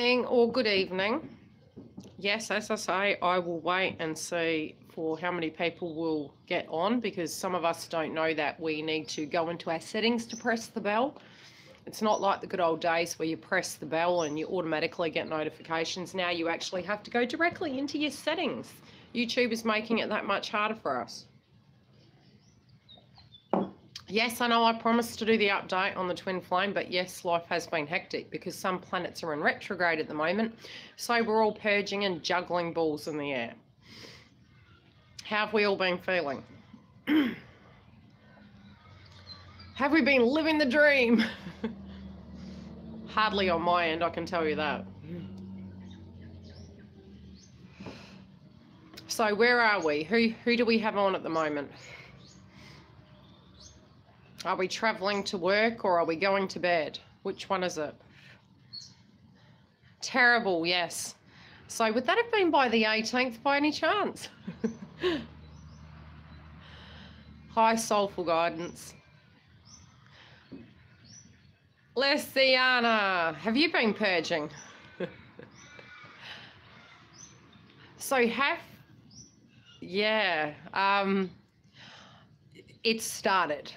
Or good evening. Yes, as I say, I will wait and see for how many people will get on, because some of us don't know that we need to go into our settings to press the bell. It's not like the good old days where you press the bell and you automatically get notifications. Now you actually have to go directly into your settings. YouTube is making it that much harder for us. Yes, I know I promised to do the update on the twin flame, but yes, life has been hectic because some planets are in retrograde at the moment. So we're all purging and juggling balls in the air. How have we all been feeling? Have we been living the dream? Hardly on my end, I can tell you that. So where are we? Who do we have on at the moment? Are we travelling to work or are we going to bed? Which one is it? Terrible, yes. So would that have been by the 18th by any chance? High soulful guidance. Lesiana, have you been purging? It started.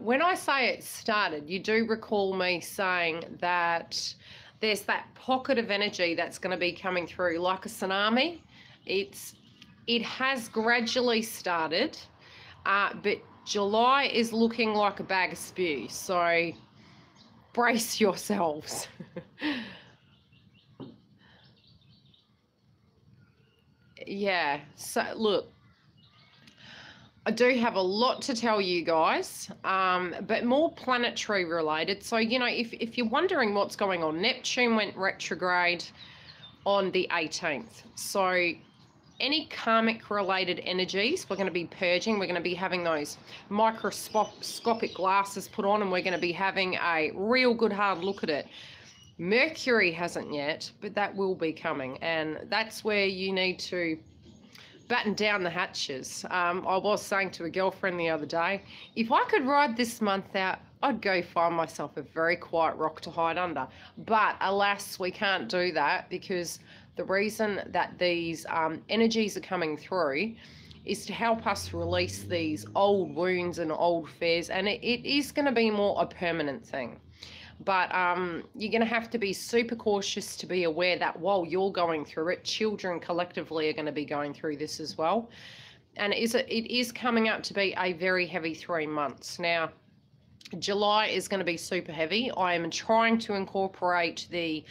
When I say it started, you do recall me saying that there's that pocket of energy that's going to be coming through like a tsunami. It has gradually started, but July is looking like a bag of spew. So brace yourselves. Yeah, so look, I do have a lot to tell you guys, but more planetary related. So, you know, if you're wondering what's going on, Neptune went retrograde on the 18th. So any karmic related energies, we're going to be purging. We're going to be having those microscopic glasses put on, and we're going to be having a real good hard look at it. Mercury hasn't yet, but that will be coming, and that's where you need to batten down the hatches. I was saying to a girlfriend the other day, if I could ride this month out, I'd go find myself a very quiet rock to hide under. But alas, we can't do that, because the reason that these energies are coming through is to help us release these old wounds and old fears, and it is going to be more a permanent thing. But you're going to have to be super cautious to be aware that while you're going through it, children collectively are going to be going through this as well. And it is coming up to be a very heavy 3 months. Now, July is going to be super heavy. I am trying to incorporate the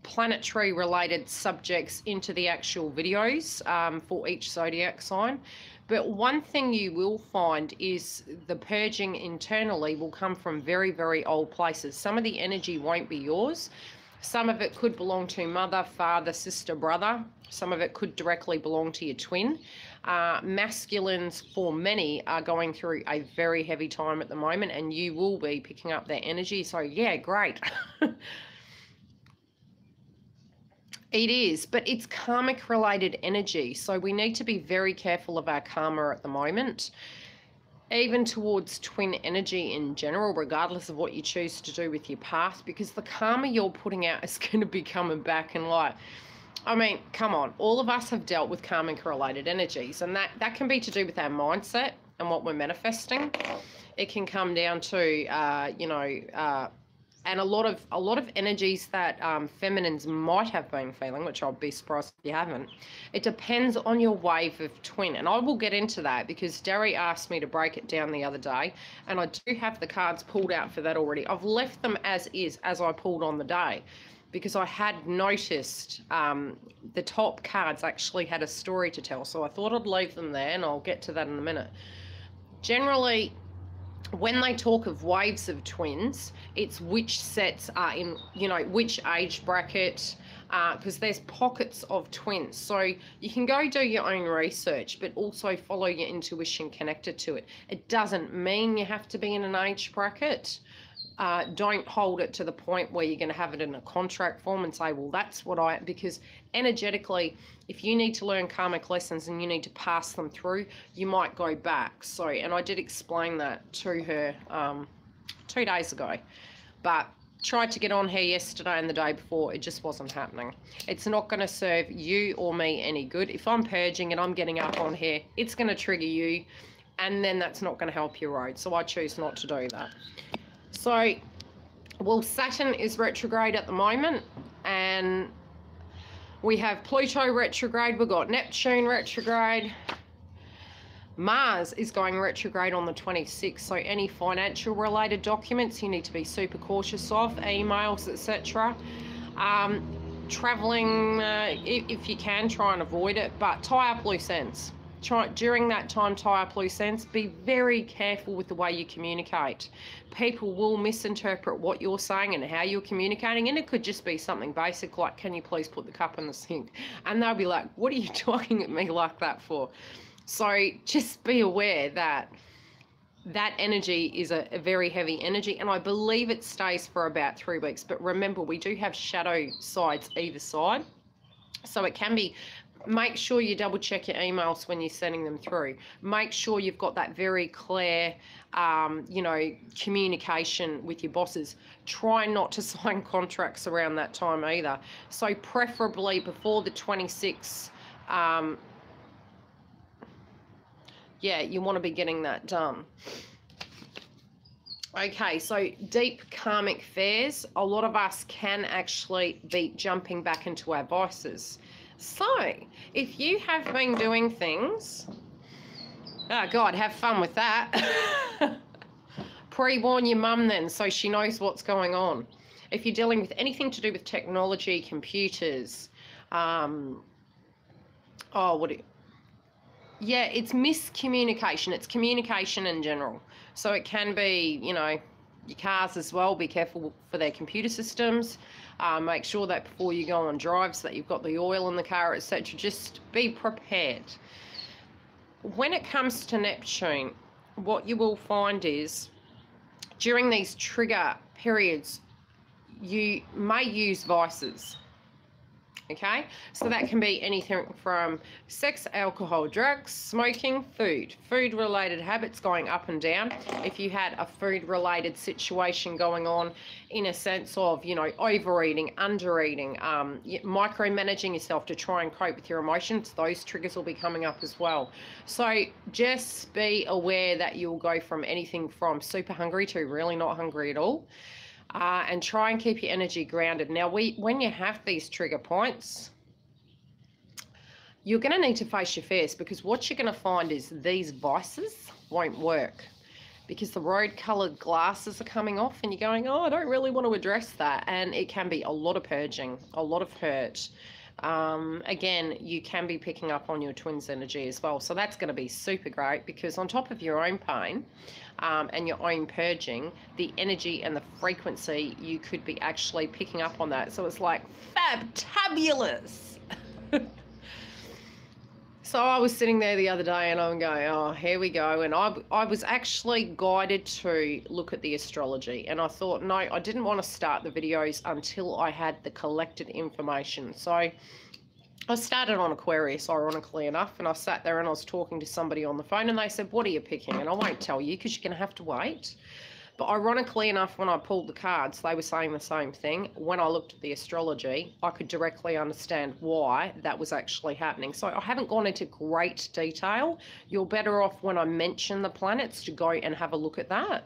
planetary related subjects into the actual videos for each zodiac sign. But one thing you will find is the purging internally will come from very, very old places. Some of the energy won't be yours. Some of it could belong to mother, father, sister, brother. Some of it could directly belong to your twin. Masculines, for many, are going through a very heavy time at the moment, and you will be picking up their energy. So, yeah, great. It is, but it's karmic related energy. So we need to be very careful of our karma at the moment, even towards twin energy in general, regardless of what you choose to do with your path, because the karma you're putting out is going to be coming back in light. I mean, come on, all of us have dealt with karmic related energies, and that can be to do with our mindset and what we're manifesting. It can come down to, and a lot of energies that feminines might have been feeling, which I'll be surprised if you haven't. It depends on your wave of twin, and I will get into that because Derry asked me to break it down the other day, and I do have the cards pulled out for that already. I've left them as is, as I pulled on the day, because I had noticed the top cards actually had a story to tell, so I thought I'd leave them there, and I'll get to that in a minute. Generally, when they talk of waves of twins, it's which sets are in, which age bracket, because there's pockets of twins. So you can go do your own research, but also follow your intuition connected to it. It doesn't mean you have to be in an age bracket. Don't hold it to the point where you're going to have it in a contract form and say, well, that's what because energetically, if you need to learn karmic lessons and you need to pass them through, you might go back. And I did explain that to her 2 days ago. But tried to get on here yesterday and the day before. It just wasn't happening. It's not going to serve you or me any good. If I'm purging and I'm getting up on here, it's going to trigger you, and then that's not going to help your road. So I choose not to do that. So, well, Saturn is retrograde at the moment, and we have Pluto retrograde. We've got Neptune retrograde. Mars is going retrograde on the 26th, so any financial related documents you need to be super cautious of, emails, etc. Traveling, if you can, try and avoid it, but tie up loose ends. During that time, tie up loose ends. Be very careful with the way you communicate. People will misinterpret what you're saying and how you're communicating, and it could just be something basic like, can you please put the cup in the sink? And they'll be like, what are you talking at me like that for? So just be aware that that energy is a very heavy energy, and I believe it stays for about 3 weeks. But remember, we do have shadow sides either side, so it can be. Make sure you double check your emails when you're sending them through. Make sure you've got that very clear, communication with your bosses. Try not to sign contracts around that time either. So preferably before the 26th. Yeah, you want to be getting that done. Okay, so deep karmic fears. A lot of us can actually be jumping back into our vices. So, if you have been doing things, oh God, have fun with that. Pre-warn your mum then, so she knows what's going on. If you're dealing with anything to do with technology, computers, yeah, it's miscommunication. It's communication in general. So it can be, your cars as well. Be careful for their computer systems. Make sure that before you go on drives that you've got the oil in the car, etc. Just be prepared. When it comes to Neptune, what you will find is during these trigger periods, you may use vices. Okay, so that can be anything from sex, alcohol, drugs, smoking, food related habits going up and down. If you had a food related situation going on in a sense of, overeating, undereating, micromanaging yourself to try and cope with your emotions, those triggers will be coming up as well. So just be aware that you'll go from anything from super hungry to really not hungry at all. And try and keep your energy grounded. Now, when you have these trigger points, you're going to need to face your fears, because what you're going to find is these vices won't work because the road-coloured glasses are coming off and you're going, oh, I don't really want to address that. And it can be a lot of purging, a lot of hurt. Again, you can be picking up on your twin's energy as well. So that's going to be super great, because on top of your own pain and your own purging, the energy and the frequency, you could be actually picking up on that. So it's like fabtabulous. So I was sitting there the other day and I'm going, oh, here we go. And I was actually guided to look at the astrology. And I thought, no, I didn't want to start the videos until I had the collected information. So I started on Aquarius, ironically enough. And I sat there and I was talking to somebody on the phone and they said, what are you picking? And I won't tell you because you're going to have to wait. But ironically enough, when I pulled the cards, they were saying the same thing. When I looked at the astrology, I could directly understand why that was actually happening. So I haven't gone into great detail. You're better off when I mention the planets to go and have a look at that.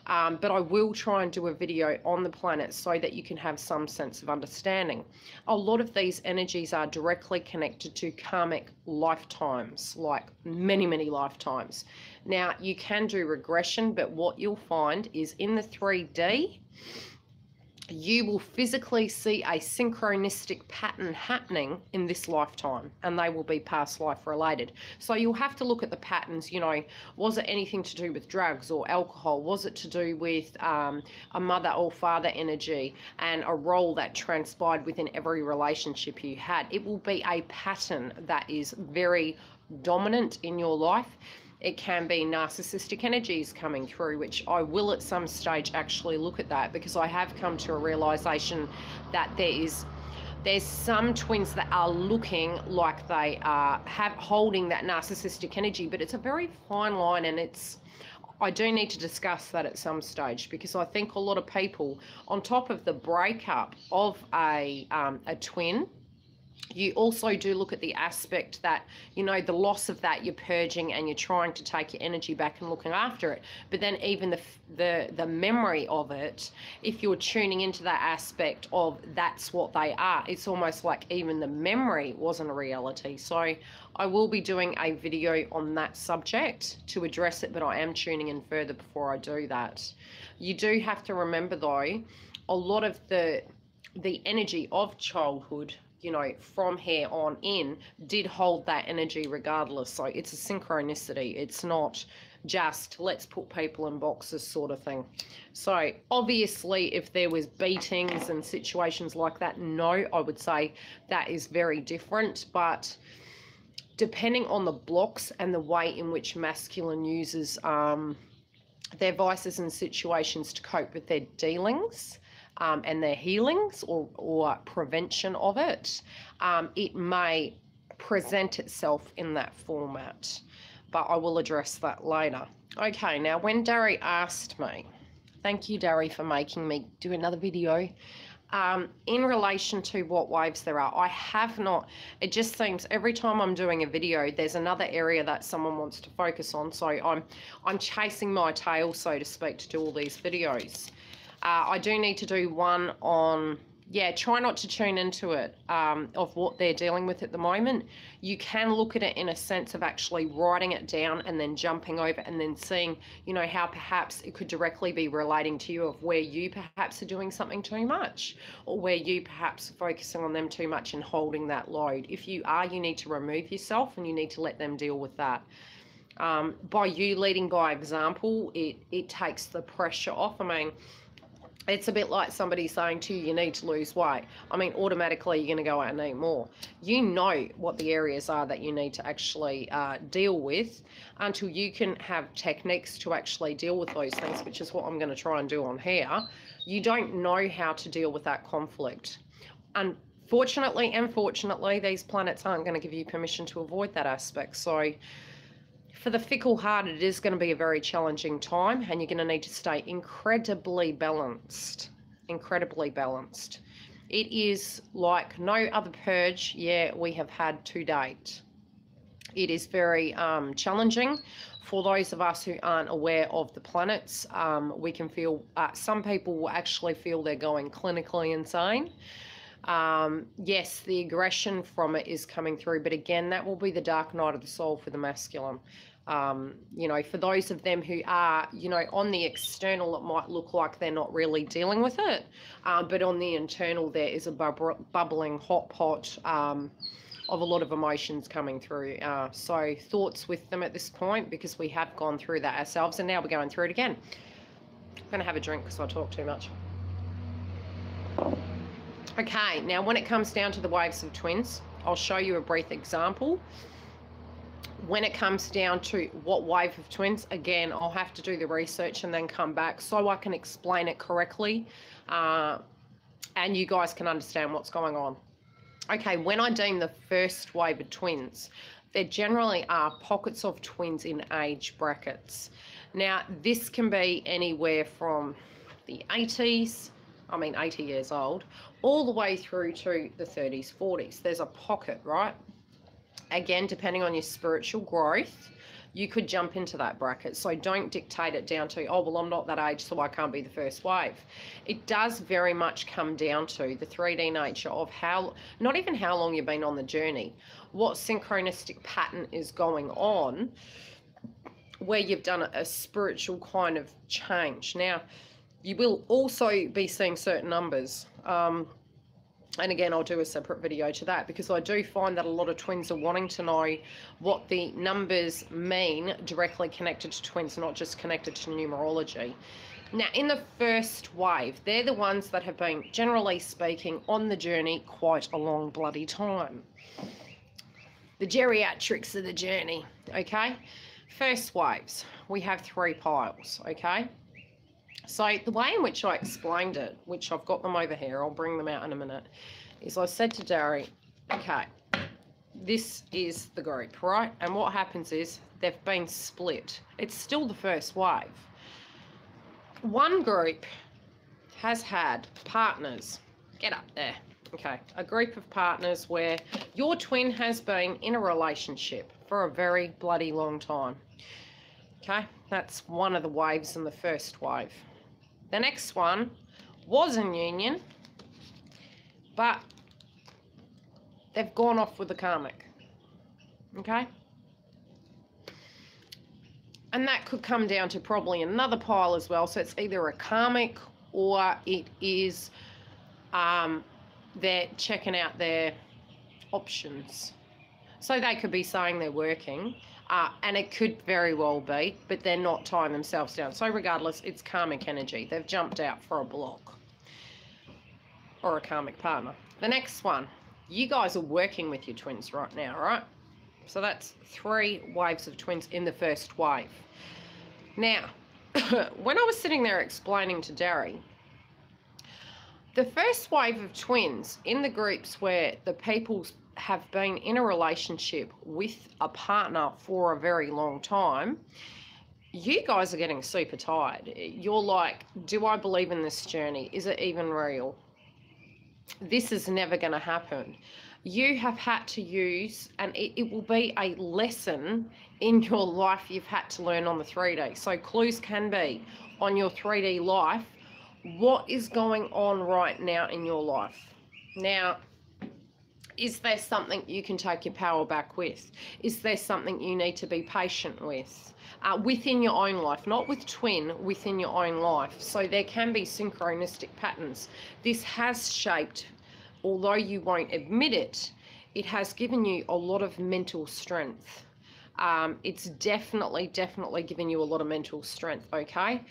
But I will try and do a video on the planets so that you can have some sense of understanding. A lot of these energies are directly connected to karmic lifetimes, like many, many lifetimes. Now, you can do regression, but what you'll find is in the 3D, you will physically see a synchronistic pattern happening in this lifetime, and they will be past life related. So you'll have to look at the patterns, was it anything to do with drugs or alcohol? Was it to do with a mother or father energy and a role that transpired within every relationship you had? It will be a pattern that is very dominant in your life. It can be narcissistic energies coming through, which I will at some stage actually look at that, because I have come to a realization that there's some twins that are looking like they are holding that narcissistic energy, but it's a very fine line, and I do need to discuss that at some stage, because I think a lot of people, on top of the breakup of a twin, you also do look at the aspect that, you know, the loss of that, you're purging and you're trying to take your energy back and looking after it. But then even the memory of it, if you're tuning into that aspect of that's what they are, it's almost like even the memory wasn't a reality. So I will be doing a video on that subject to address it, but I am tuning in further before I do that. You do have to remember though, a lot of the energy of childhood, you know, from here on in, did hold that energy regardless. So it's a synchronicity. It's not just let's put people in boxes sort of thing. So obviously if there was beatings and situations like that, no, I would say that is very different. But depending on the blocks and the way in which masculine uses their vices and situations to cope with their dealings, and their healings or prevention of it, it may present itself in that format. But I will address that later. Okay, now when Dari asked me, thank you, Dari, for making me do another video, in relation to what waves there are, I have not, it just seems every time I'm doing a video, there's another area that someone wants to focus on. So I'm chasing my tail, so to speak, to do all these videos. I do need to do one on, yeah, try not to tune into it, of what they're dealing with at the moment. You can look at it in a sense of actually writing it down and then jumping over and then seeing, you know, how perhaps it could directly be relating to you, of where you perhaps are doing something too much, or where you perhaps are focusing on them too much and holding that load. If you are, you need to remove yourself and you need to let them deal with that. By you leading by example, it takes the pressure off. I mean, it's a bit like somebody saying to you, you need to lose weight. I mean, automatically you're going to go out and eat more. You know what the areas are that you need to actually deal with, until you can have techniques to actually deal with those things, which is what I'm going to try and do on here. You don't know how to deal with that conflict. Unfortunately and fortunately, these planets aren't going to give you permission to avoid that aspect. So for the fickle-hearted, it is going to be a very challenging time, and you're going to need to stay incredibly balanced. Incredibly balanced. It is like no other purge, yeah, we have had to date. It is very challenging for those of us who aren't aware of the planets. We can feel, some people will actually feel they're going clinically insane. Yes, the aggression from it is coming through, but again, that will be the dark night of the soul for the masculine. You know, for those of them who are, you know, on the external, it might look like they're not really dealing with it, but on the internal, there is a bubbling hot pot of a lot of emotions coming through. So thoughts with them at this point, because we have gone through that ourselves, and now we're going through it again. I'm going to have a drink because I talk too much. Okay, now when it comes down to the waves of twins, I'll show you a brief example. When it comes down to what wave of twins, again, I'll have to do the research and then come back so I can explain it correctly, and you guys can understand what's going on. Okay, when I deem the first wave of twins, there generally are pockets of twins in age brackets. Now, this can be anywhere from the 80s, I mean 80 years old, all the way through to the 30s, 40s. There's a pocket, right? Again, depending on your spiritual growth, you could jump into that bracket. So don't dictate it down to, oh, well, I'm not that age, so I can't be the first wave. It does very much come down to the 3D nature of how, not even how long you've been on the journey, what synchronistic pattern is going on, where you've done a spiritual kind of change. Now, you will also be seeing certain numbers. And again, I'll do a separate video to that, because I do find that a lot of twins are wanting to know what the numbers mean directly connected to twins, not just connected to numerology. Now, in the first wave, they're the ones that have been, generally speaking, on the journey quite a long bloody time. The geriatrics of the journey, okay? First waves, we have 3 piles, okay? So the way in which I explained it, which I've got them over here, I'll bring them out in a minute, is I said to Dari, okay, this is the group, right? And what happens is they've been split. It's still the first wave. One group has had partners. Get up there. Okay, a group of partners where your twin has been in a relationship for a very bloody long time. Okay, that's one of the waves in the first wave. The next one was in union, but they've gone off with the karmic. Okay? And that could come down to probably another pile as well. So it's either a karmic or it is they're checking out their options. So they could be saying they're working, and it could very well be, but they're not tying themselves down. So regardless, it's karmic energy. They've jumped out for a block or a karmic partner. The next one, you guys are working with your twins right now, right? So that's 3 waves of twins in the first wave. Now, when I was sitting there explaining to Derry, the first wave of twins in the groups where the people have been in a relationship with a partner for a very long time, you guys are getting super tired. You're like, do I believe in this journey? Is it even real? This is never going to happen. You have had to use, and it will be a lesson in your life you've had to learn on the 3D. So clues can be on your 3D life. What is going on right now in your life? Now, is there something you can take your power back with? Is there something you need to be patient with? Within your own life, not with twin, within your own life. So there can be synchronistic patterns. This has shaped, although you won't admit it, it has given you a lot of mental strength. It's definitely given you a lot of mental strength, okay?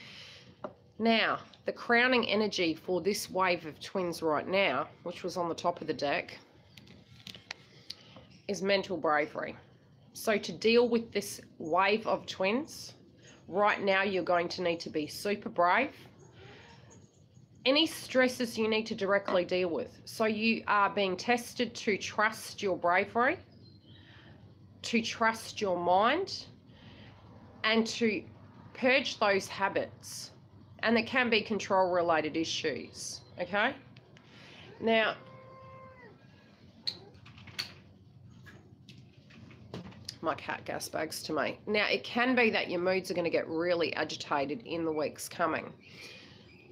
Now, the crowning energy for this wave of twins right now, which was on the top of the deck, is mental bravery. So to deal with this wave of twins, right now you're going to need to be super brave. Any stresses you need to directly deal with. So you are being tested to trust your bravery, to trust your mind, and to purge those habits. And there can be control-related issues, okay? Now, my cat gas bags to me. Now, it can be that your moods are going to get really agitated in the weeks coming.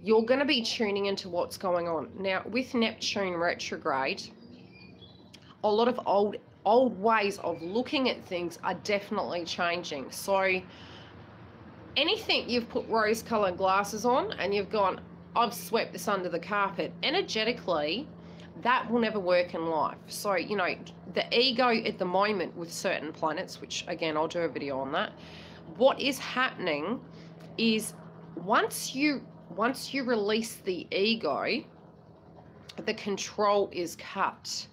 You're going to be tuning into what's going on. Now, with Neptune retrograde, a lot of old ways of looking at things are definitely changing. So anything you've put rose-colored glasses on and you've gone, I've swept this under the carpet, energetically, that will never work in life. So, you know, the ego at the moment with certain planets, which again, I'll do a video on that. What is happening is once you release the ego, the control is cut.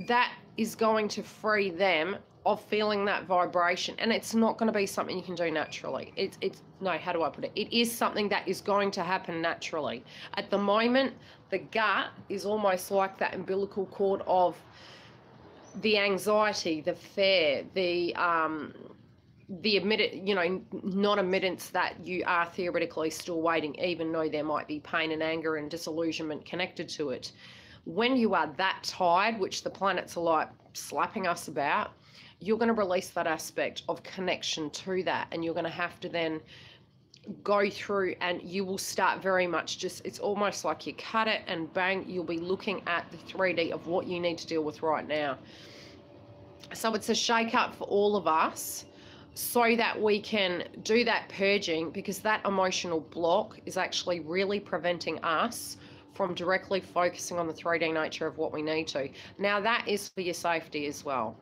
That is going to free them of feeling that vibration, and it's not going to be something you can do naturally. It's no, how do I put it? It is something that is going to happen naturally. At the moment, the gut is almost like that umbilical cord of the anxiety, the fear, the non-admittance that you are theoretically still waiting, even though there might be pain and anger and disillusionment connected to it. When you are that tired, which the planets are like slapping us about, you're going to release that aspect of connection to that, and you're going to have to then go through, and you will start very much just, it's almost like you cut it and bang, you'll be looking at the 3D of what you need to deal with right now. So it's a shake up for all of us so that we can do that purging, because that emotional block is actually really preventing us from directly focusing on the 3D nature of what we need to. Now, that is for your safety as well.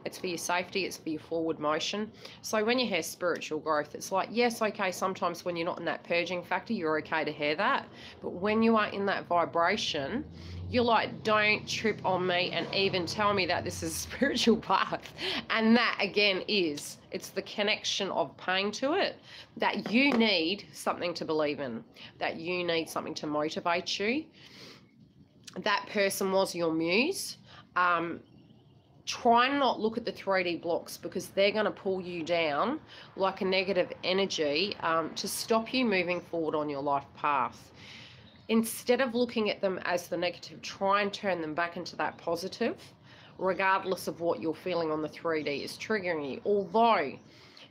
It's for your safety, it's for your forward motion. So when you hear spiritual growth, it's like, yes, okay, sometimes when you're not in that purging factor, you're okay to hear that. But when you are in that vibration, you're like, don't trip on me and even tell me that this is a spiritual path. And that, again, it's the connection of pain to it, that you need something to believe in, that you need something to motivate you. That person was your muse. try and not look at the 3D blocks, because they're going to pull you down like a negative energy to stop you moving forward on your life path. Instead of looking at them as the negative, try and turn them back into that positive, regardless of what you're feeling on the 3D is triggering you. Although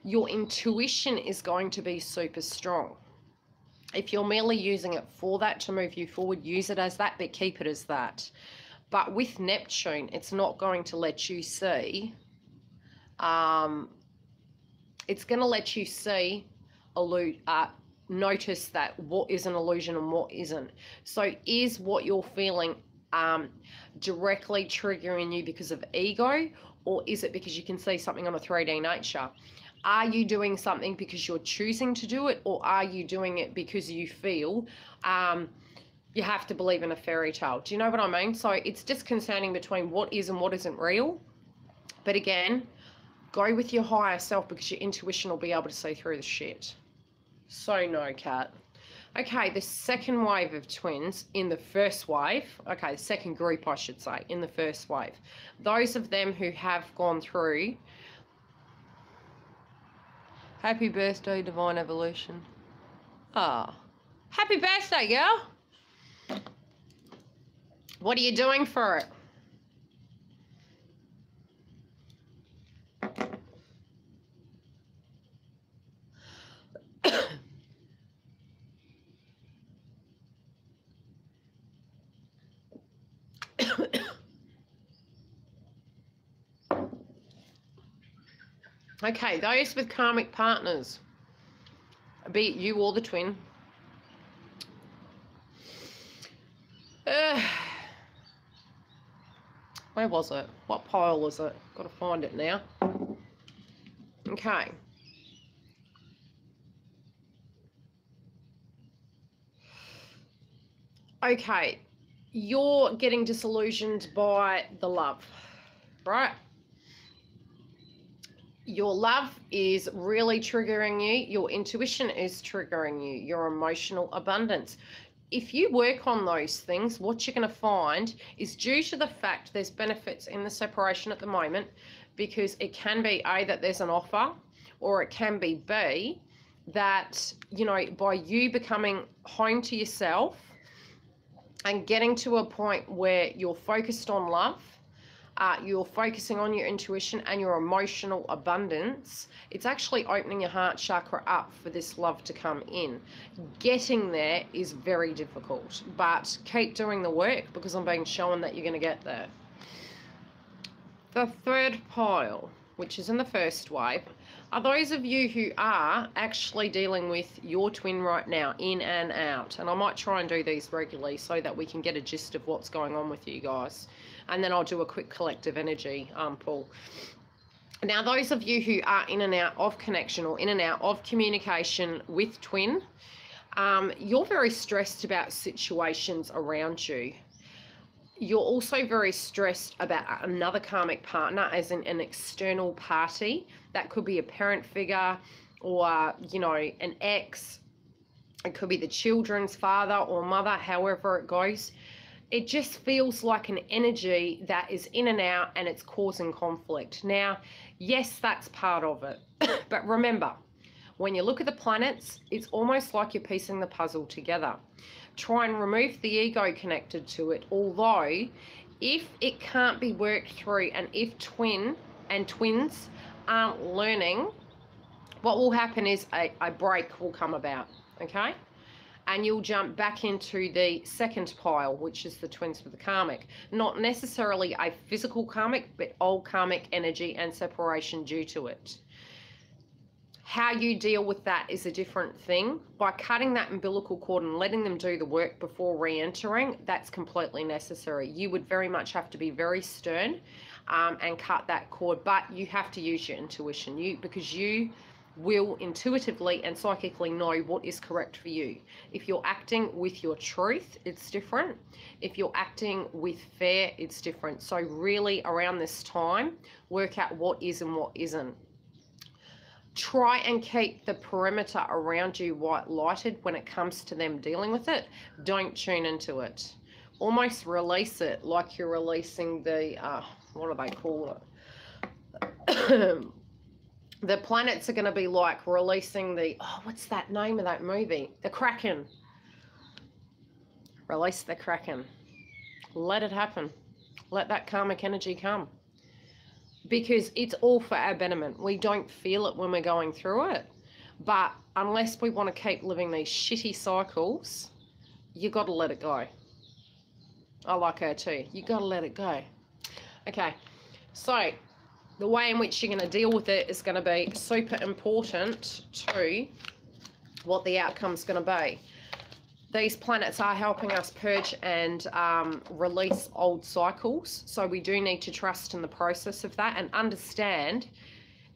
your intuition is going to be super strong. If you're merely using it for that to move you forward, use it as that, but keep it as that. But with Neptune, it's not going to let you see. It's going to let you see, notice that what is an illusion and what isn't. So is what you're feeling directly triggering you because of ego, or is it because you can see something on a 3D nature? Are you doing something because you're choosing to do it, or are you doing it because you feel you have to believe in a fairy tale? Do you know what I mean? So it's disconcerting between what is and what isn't real. But again, go with your higher self, because your intuition will be able to see through the shit. So no, Kat. Okay, the second wave of twins in the first wave, okay, the second group, I should say, in the first wave. Those of them who have gone through, happy birthday, Divine Evolution. Ah, happy birthday, girl. What are you doing for it? Okay, those with karmic partners, be it you or the twin. Where was it? What pile is it? Got to find it now. Okay. Okay, you're getting disillusioned by the love, right? Your love is really triggering you. Your intuition is triggering you. Your emotional abundance. If you work on those things, what you're going to find is, due to the fact there's benefits in the separation at the moment, because it can be A, that there's an offer, or it can be B, that, you know, by you becoming home to yourself and getting to a point where you're focused on love, you're focusing on your intuition and your emotional abundance, it's actually opening your heart chakra up for this love to come in. Getting there is very difficult, but keep doing the work, because I'm being shown that you're going to get there. The third pile, which is in the first wave, are those of you who are actually dealing with your twin right now, in and out. And I might try and do these regularly so that we can get a gist of what's going on with you guys. And then I'll do a quick collective energy pull. Now, those of you who are in and out of connection or in and out of communication with twin, you're very stressed about situations around you. You're also very stressed about another karmic partner, as in an external party. That could be a parent figure, or, you know, an ex. It could be the children's father or mother, however it goes. It just feels like an energy that is in and out, and it's causing conflict. Now, yes, that's part of it. But remember, when you look at the planets, it's almost like you're piecing the puzzle together. Try and remove the ego connected to it. Although, if it can't be worked through, and if twins aren't learning, what will happen is a break will come about, okay? And you'll jump back into the second pile, which is the twins with the karmic. Not necessarily a physical karmic, but old karmic energy and separation due to it. How you deal with that is a different thing. By cutting that umbilical cord and letting them do the work before re-entering, that's completely necessary. You would very much have to be very stern and cut that cord, but you have to use your intuition, because you will intuitively and psychically know what is correct for you. If you're acting with your truth, it's different. If you're acting with fear, it's different. So really, around this time, work out what is and what isn't. Try and keep the perimeter around you white lighted when it comes to them dealing with it. Don't tune into it. almost release it like you're releasing the, what do they call it? The planets are going to be like releasing the, oh, what's that name of that movie? The Kraken. Release the Kraken. Let it happen. Let that karmic energy come. Because it's all for our betterment. We don't feel it when we're going through it. But unless we want to keep living these shitty cycles, you got to let it go. I like her too. You got to let it go. Okay, so the way in which you're going to deal with it is going to be super important to what the outcome's going to be. These planets are helping us purge and release old cycles. So we do need to trust in the process of that and understand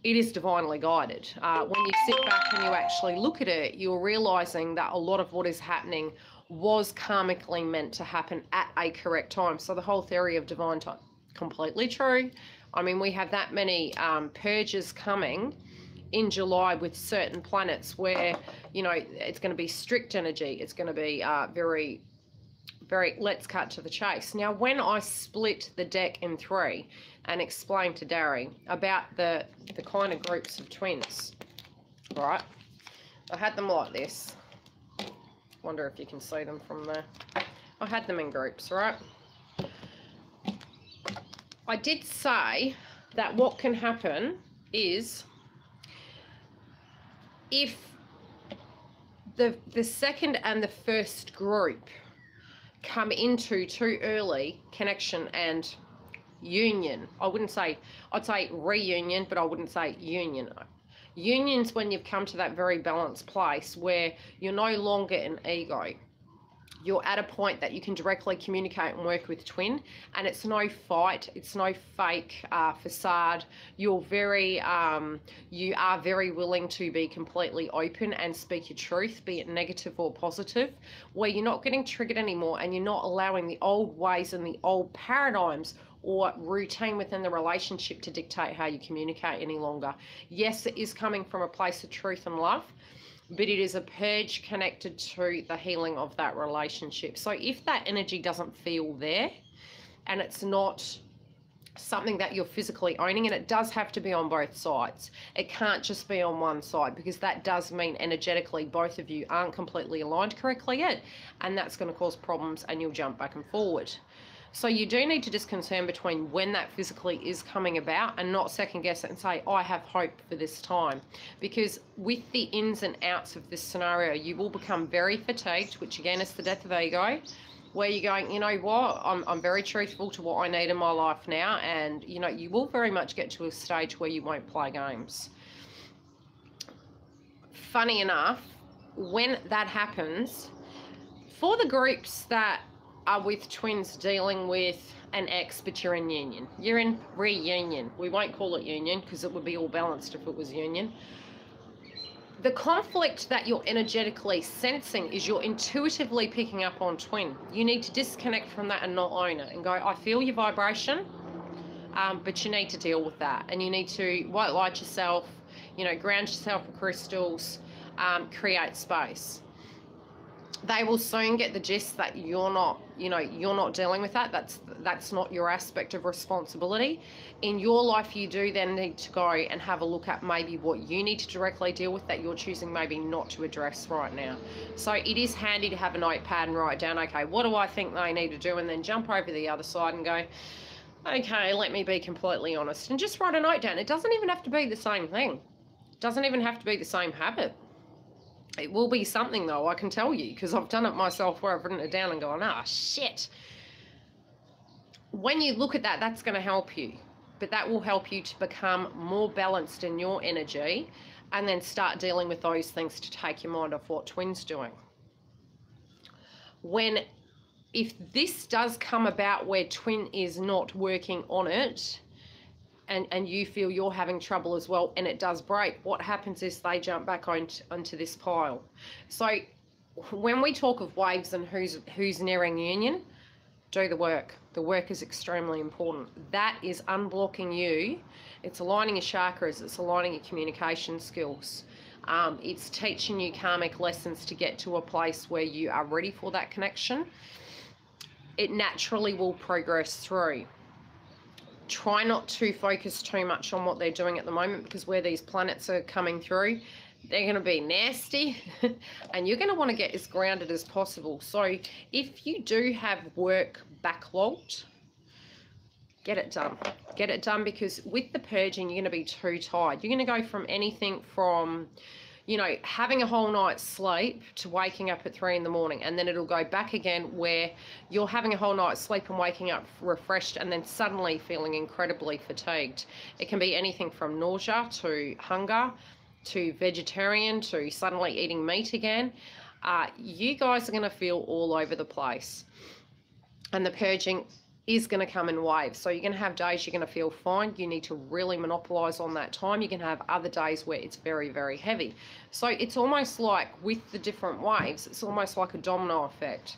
it is divinely guided. When you sit back and you actually look at it, you're realizing that a lot of what is happening was karmically meant to happen at a correct time. So the whole theory of divine time, completely true. I mean, we have that many purges coming in July with certain planets where, you know, it's going to be strict energy. It's going to be very, very, let's cut to the chase. Now, when I split the deck in three and explained to Darry about the kind of groups of twins, right, I had them like this. Wonder if you can see them from there. I had them in groups, right? I did say that what can happen is if the second and the first group come into too early connection and union, I'd say reunion, but I wouldn't say union. Union's when you've come to that very balanced place where you're no longer an ego. You're at a point that you can directly communicate and work with twin, and it's no fight, it's no fake facade. You're very, you are very willing to be completely open and speak your truth, be it negative or positive, where you're not getting triggered anymore and you're not allowing the old ways and the old paradigms or routine within the relationship to dictate how you communicate any longer. Yes, it is coming from a place of truth and love, but it is a purge connected to the healing of that relationship. So if that energy doesn't feel there and it's not something that you're physically owning, and it does have to be on both sides. It can't just be on one side, because that does mean energetically both of you aren't completely aligned correctly yet, and that's going to cause problems and you'll jump back and forward. So you do need to just concern between when that physically is coming about and not second guess it and say, I have hope for this time. Because with the ins and outs of this scenario, you will become very fatigued, which again is the death of ego, where you're going, you know what, I'm very truthful to what I need in my life now. And, you know, you will very much get to a stage where you won't play games. Funny enough, when that happens, for the groups that are with twins dealing with an ex, but you're in union. You're in reunion. We won't call it union because it would be all balanced if it was union. The conflict that you're energetically sensing is you're intuitively picking up on twin. You need to disconnect from that and not own it and go, I feel your vibration, but you need to deal with that. And you need to white light yourself, you know, ground yourself with crystals, create space. They will soon get the gist that you're not, you know, you're not dealing with that. That's not your aspect of responsibility. In your life, you do then need to go and have a look at maybe what you need to directly deal with that you're choosing maybe not to address right now. So it is handy to have a notepad and write down, okay, what do I think they need to do? And then jump over the other side and go, okay, let me be completely honest. And just write a note down. It doesn't even have to be the same thing. It doesn't even have to be the same habit. It will be something, though, I can tell you, because I've done it myself where I've written it down and gone, ah, shit. When you look at that, that's going to help you. But that will help you to become more balanced in your energy and then start dealing with those things to take your mind off what twin's doing. If this does come about where twin is not working on it, and you feel you're having trouble as well, and it does break, what happens is they jump back onto this pile. So when we talk of waves and who's nearing union, do the work. The work is extremely important. That is unblocking you. It's aligning your chakras. It's aligning your communication skills. It's teaching you karmic lessons to get to a place where you are ready for that connection. it naturally will progress through. Try not to focus too much on what they're doing at the moment, because where these planets are coming through, they're going to be nasty and you're going to want to get as grounded as possible. So if you do have work backlogged, get it done. Get it done, because with the purging, you're going to be too tired. You're going to go from anything from, you know, having a whole night's sleep to waking up at 3 in the morning, and then it'll go back again where you're having a whole night's sleep and waking up refreshed and then suddenly feeling incredibly fatigued. It can be anything from nausea to hunger to vegetarian to suddenly eating meat again. You guys are going to feel all over the place, and the purging is going to come in waves. So you're going to have days you're going to feel fine. You need to really monopolize on that time. You can have other days where it's very, very heavy. So it's almost like with the different waves, it's almost like a domino effect.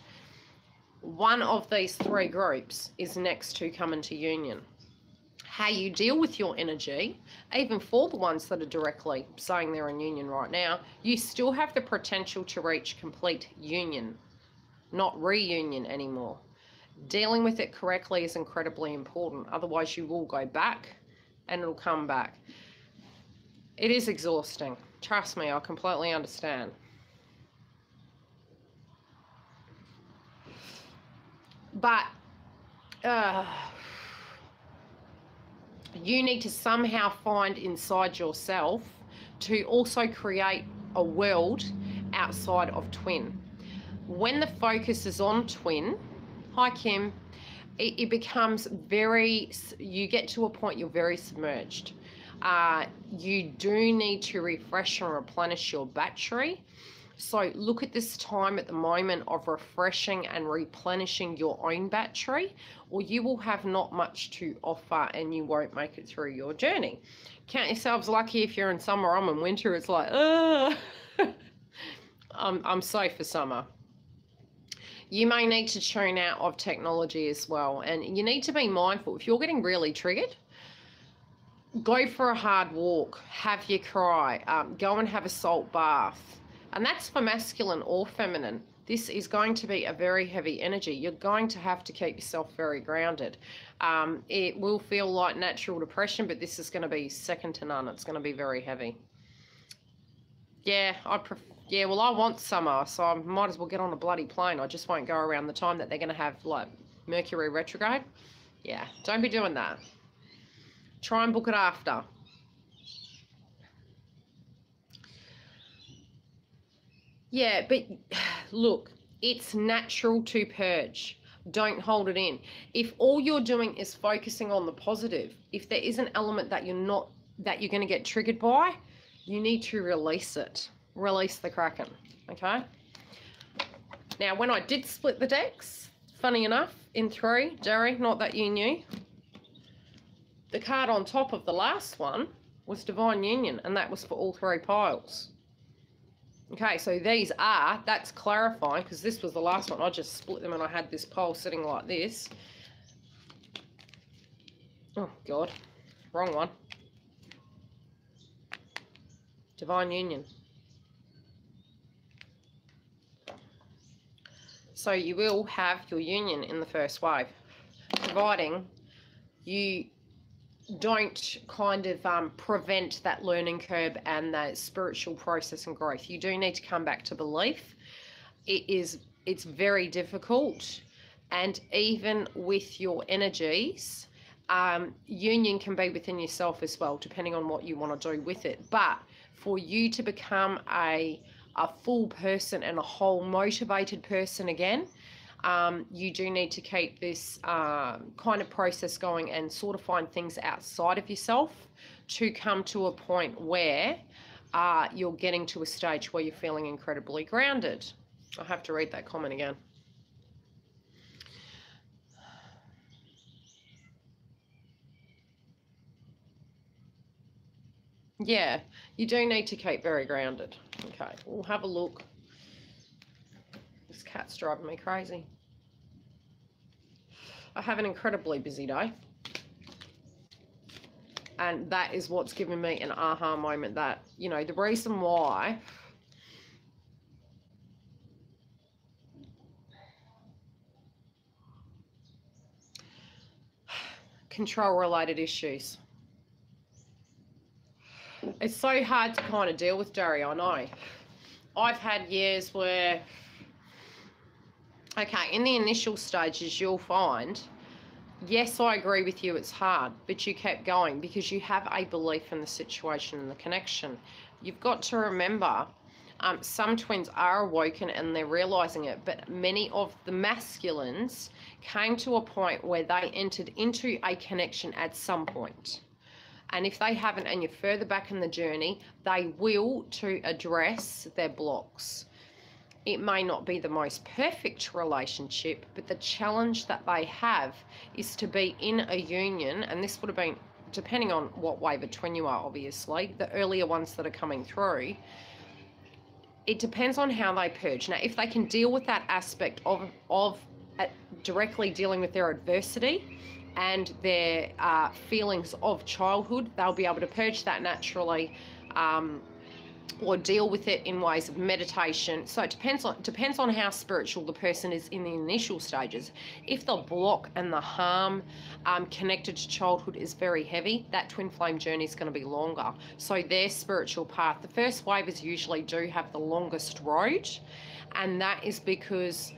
One of these three groups is next to come into union. How you deal with your energy, even for the ones that are directly saying they're in union right now, you still have the potential to reach complete union, not reunion anymore. Dealing with it correctly is incredibly important. Otherwise, you will go back and it'll come back. It is exhausting. Trust me, I completely understand. But you need to somehow find inside yourself to also create a world outside of twin. When the focus is on twin, hi Kim, it becomes very, you get to a point you're very submerged. You do need to refresh and replenish your battery. So look at this time at the moment of refreshing and replenishing your own battery, or you will have not much to offer and you won't make it through your journey. Count yourselves lucky if you're in summer. I'm in winter. It's like, I'm safe for summer. You may need to tune out of technology as well. And you need to be mindful. If you're getting really triggered, go for a hard walk, have your cry, go and have a salt bath. And that's for masculine or feminine. This is going to be a very heavy energy. You're going to have to keep yourself very grounded. It will feel like natural depression, but this is going to be second to none. It's going to be very heavy. Yeah, well, I want summer, so I might as well get on a bloody plane. I just won't go around the time that they're going to have, like, Mercury retrograde. Yeah, don't be doing that. Try and book it after. Yeah, but look, it's natural to purge. Don't hold it in. If all you're doing is focusing on the positive, if there is an element that you're going to get triggered by, you need to release it. Release the Kraken, okay? Now, when I did split the decks, funny enough, in 3, Jerry, not that you knew, the card on top of the last one was Divine Union, and that was for all 3 piles. Okay, so that's clarifying, because this was the last one. I just split them and I had this pile sitting like this. Oh, God. Wrong one. Divine Union. So you will have your union in the first wave, providing you don't kind of prevent that learning curve and that spiritual process and growth. You do need to come back to belief. It's very difficult, and even with your energies, union can be within yourself as well, depending on what you want to do with it. But for you to become a full person and a whole motivated person again, you do need to keep this kind of process going and sort of find things outside of yourself to come to a point where you're getting to a stage where you're feeling incredibly grounded. I have to read that comment again. Yeah, you do need to keep very grounded. Okay, we'll have a look. This cat's driving me crazy. I have an incredibly busy day. And that is what's given me an aha moment that, you know, the reason why control-related issues. It's so hard to kind of deal with, Derry, I know. I've had years where, okay, in the initial stages, you'll find, yes, I agree with you, it's hard, but you kept going because you have a belief in the situation and the connection. You've got to remember, some twins are awoken and they're realizing it, but many of the masculines came to a point where they entered into a connection at some point. And if they haven't and you're further back in the journey, they will to address their blocks. It may not be the most perfect relationship, but the challenge that they have is to be in a union, and this would have been, depending on what wave of twin you are, obviously, the earlier ones that are coming through, it depends on how they purge. Now, if they can deal with that aspect of directly dealing with their adversity and their feelings of childhood, they'll be able to purge that naturally, or deal with it in ways of meditation. So it depends on how spiritual the person is in the initial stages. If the block and the harm connected to childhood is very heavy, that twin flame journey is going to be longer. So their spiritual path, the first wavers usually do have the longest road, and that is because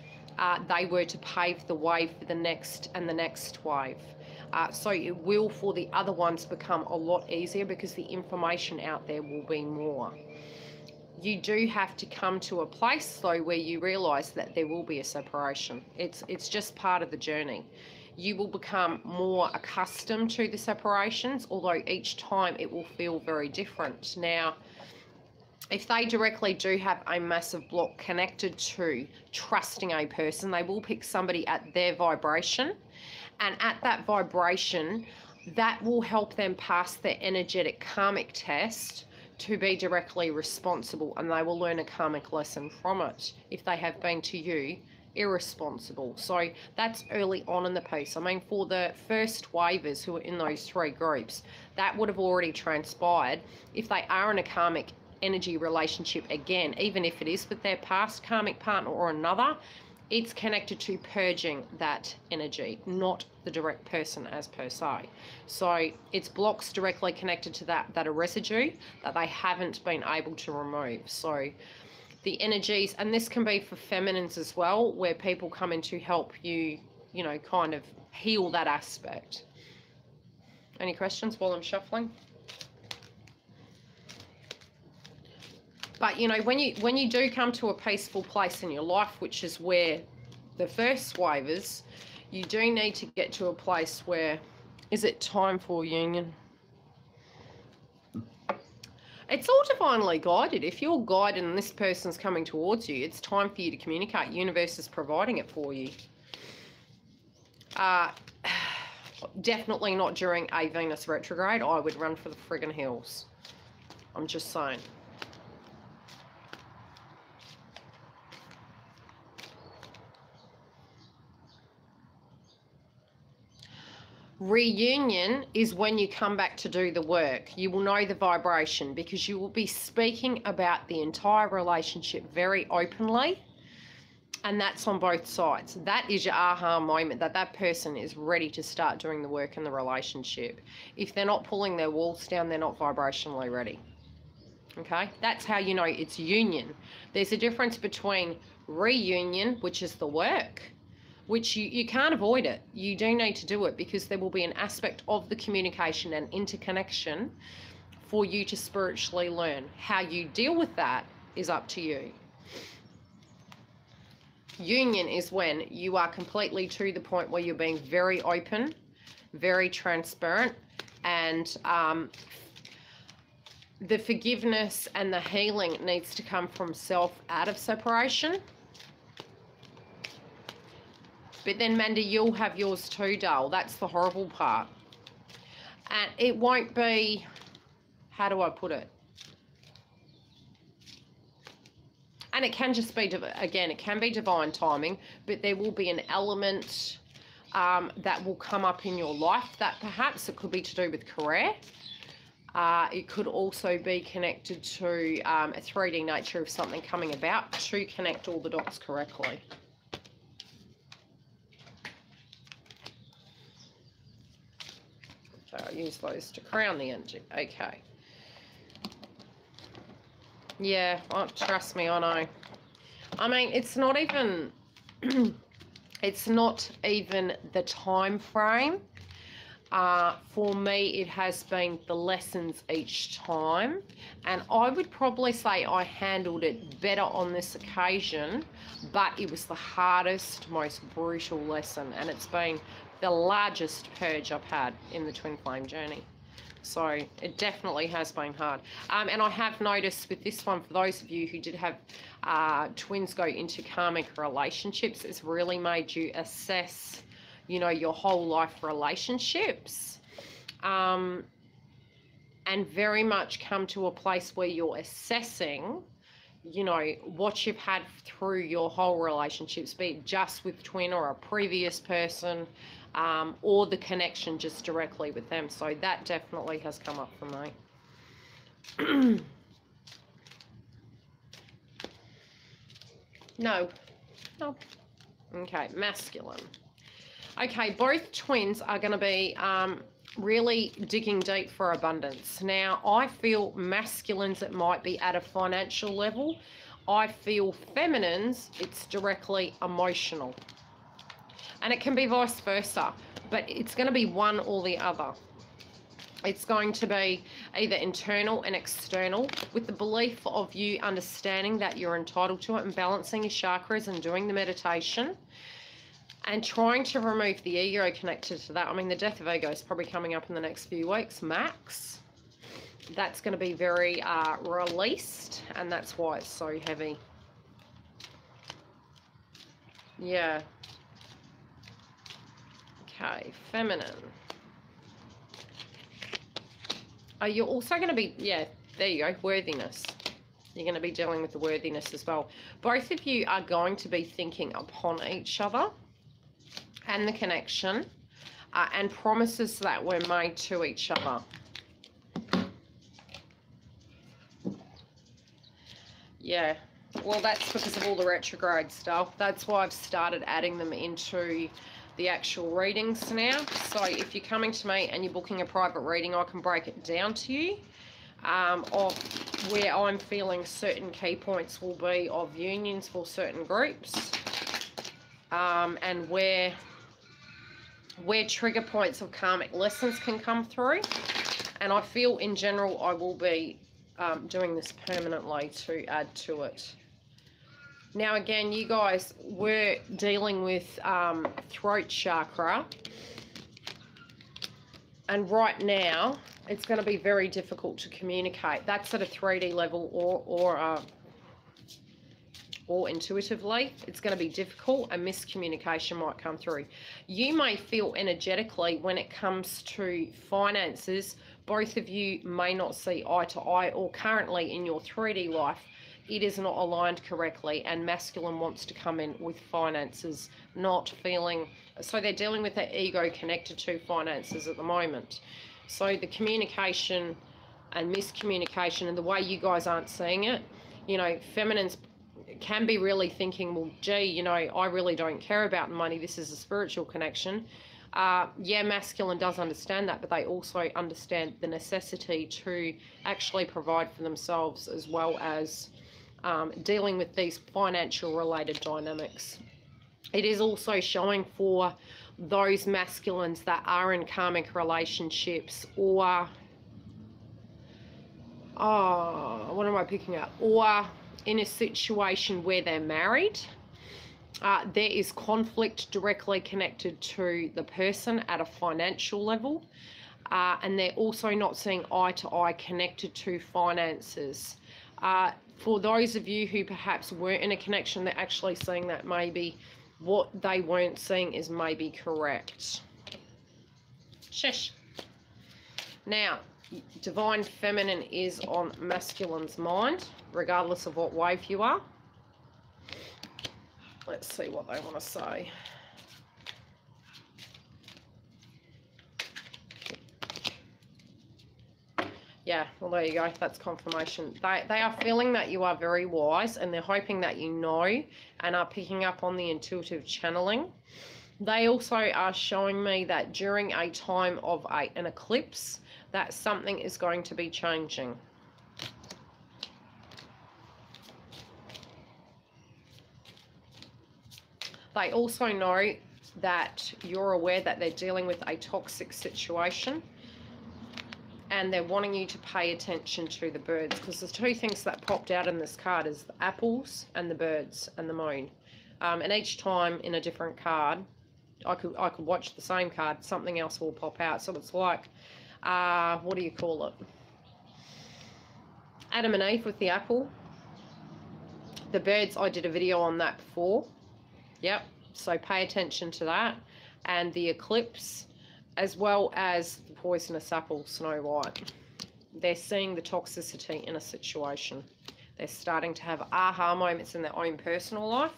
they were to pave the way for the next and the next wave. So it will, for the other ones, become a lot easier because the information out there will be more. You do have to come to a place, though, where you realise that there will be a separation. It's just part of the journey. You will become more accustomed to the separations, although each time it will feel very different. Now, if they directly do have a massive block connected to trusting a person, they will pick somebody at their vibration. And at that vibration, that will help them pass their energetic karmic test to be directly responsible, and they will learn a karmic lesson from it if they have been to you irresponsible. So that's early on in the piece. I mean, for the first wavers who are in those three groups, that would have already transpired. If they are in a karmic energy relationship again, even if it is with their past karmic partner or another, it's connected to purging that energy, not the direct person as per se. So it's blocks directly connected to that are residue that they haven't been able to remove. So the energies, and this can be for feminines as well, where people come in to help you, you know, kind of heal that aspect. Any questions while I'm shuffling? But, you know, when you do come to a peaceful place in your life, which is where the first wavers, you do need to get to a place where, is it time for union? It's all divinely guided. If you're guided and this person's coming towards you, it's time for you to communicate. Universe is providing it for you. Definitely not during a Venus retrograde. I would run for the friggin' hills. I'm just saying. Reunion is when you come back to do the work. You will know the vibration because you will be speaking about the entire relationship very openly, and that's on both sides. That is your aha moment, that person is ready to start doing the work in the relationship. If they're not pulling their walls down, they're not vibrationally ready. Okay, that's how you know it's union. There's a difference between reunion, which is the work, which you can't avoid it. You do need to do it because there will be an aspect of the communication and interconnection for you to spiritually learn. How you deal with that is up to you. Union is when you are completely to the point where you're being very open, very transparent, and the forgiveness and the healing needs to come from self out of separation. But then, Mandy, you'll have yours too, Dale. That's the horrible part. And it won't be, how do I put it? And it can just be, again, it can be divine timing, but there will be an element that will come up in your life that perhaps it could be to do with career. It could also be connected to a 3D nature of something coming about to connect all the dots correctly. So I'll use those to crown the energy. Okay. Yeah, well, trust me, I know. I mean, it's not even it's not even the time frame. For me, it has been the lessons each time, and I would probably say I handled it better on this occasion, but it was the hardest, most brutal lesson, and it's been the largest purge I've had in the twin flame journey. So it definitely has been hard. And I have noticed with this one, for those of you who did have twins go into karmic relationships, it's really made you assess, you know, your whole life relationships, and very much come to a place where you're assessing, you know, what you've had through your whole relationships, be it just with twin or a previous person, or the connection just directly with them. So that definitely has come up for me. No. Okay, masculine. Okay, both twins are going to be really digging deep for abundance. Now, I feel masculines, it might be at a financial level. I feel feminines, it's directly emotional. And it can be vice versa, but it's going to be one or the other. It's going to be either internal and external, with the belief of you understanding that you're entitled to it and balancing your chakras and doing the meditation and trying to remove the ego connected to that. I mean, the death of ego is probably coming up in the next few weeks, max. That's going to be very released, and that's why it's so heavy. Yeah. Okay, feminine. You're also going to be, yeah, there you go, worthiness. You're going to be dealing with the worthiness as well. Both of you are going to be thinking upon each other and the connection, and promises that were made to each other. Yeah, well, that's because of all the retrograde stuff. That's why I've started adding them into the actual readings now. So if you're coming to me and you're booking a private reading, I can break it down to you of where I'm feeling certain key points will be of unions for certain groups, and where trigger points of karmic lessons can come through. And I feel in general I will be doing this permanently to add to it. Now again, you guys were dealing with throat chakra, and right now it's going to be very difficult to communicate. That's at a 3D level or intuitively. It's going to be difficult, and miscommunication might come through. You may feel energetically when it comes to finances, both of you may not see eye to eye, or currently in your 3D life, it is not aligned correctly, and masculine wants to come in with finances not feeling, so they're dealing with their ego connected to finances at the moment. So the communication and miscommunication and the way you guys aren't seeing it, you know, feminines can be really thinking, well, gee, you know, I really don't care about money. This is a spiritual connection. Yeah, masculine does understand that, but they also understand the necessity to actually provide for themselves, as well as dealing with these financial related dynamics. It is also showing for those masculines that are in karmic relationships, or what am I picking up? Or in a situation where they're married. There is conflict directly connected to the person at a financial level, and they're also not seeing eye to eye connected to finances. For those of you who perhaps weren't in a connection, they're actually seeing that maybe what they weren't seeing is maybe correct. Shush. Now, divine feminine is on masculine's mind, regardless of what wave you are. Let's see what they want to say. Yeah, well, there you go. That's confirmation. They are feeling that you are very wise, and they're hoping that you know and are picking up on the intuitive channeling. They also are showing me that during a time of an eclipse, that something is going to be changing. They also know that you're aware that they're dealing with a toxic situation, and they're wanting you to pay attention to the birds, because the two things that popped out in this card is the apples and the birds and the moon. And each time in a different card, I could watch the same card, something else will pop out. So it's like, what do you call it? Adam and Eve with the apple. The birds, I did a video on that before. Yep, so pay attention to that. And the eclipse, as well as the poisonous apple, Snow White. They're seeing the toxicity in a situation. They're starting to have aha moments in their own personal life.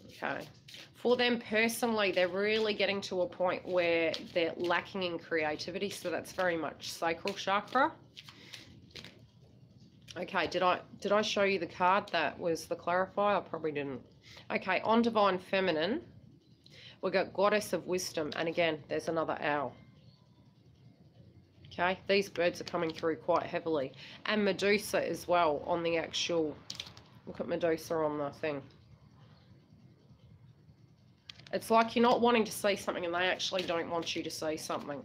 Okay. For them personally, they're really getting to a point where they're lacking in creativity, so that's very much sacral chakra. Okay, did I show you the card that was the clarifier? I probably didn't. Okay, on Divine Feminine, we've got Goddess of Wisdom, and again, there's another owl. Okay, these birds are coming through quite heavily. And Medusa as well on the actual, look at Medusa on the thing. It's like you're not wanting to see something and they actually don't want you to see something.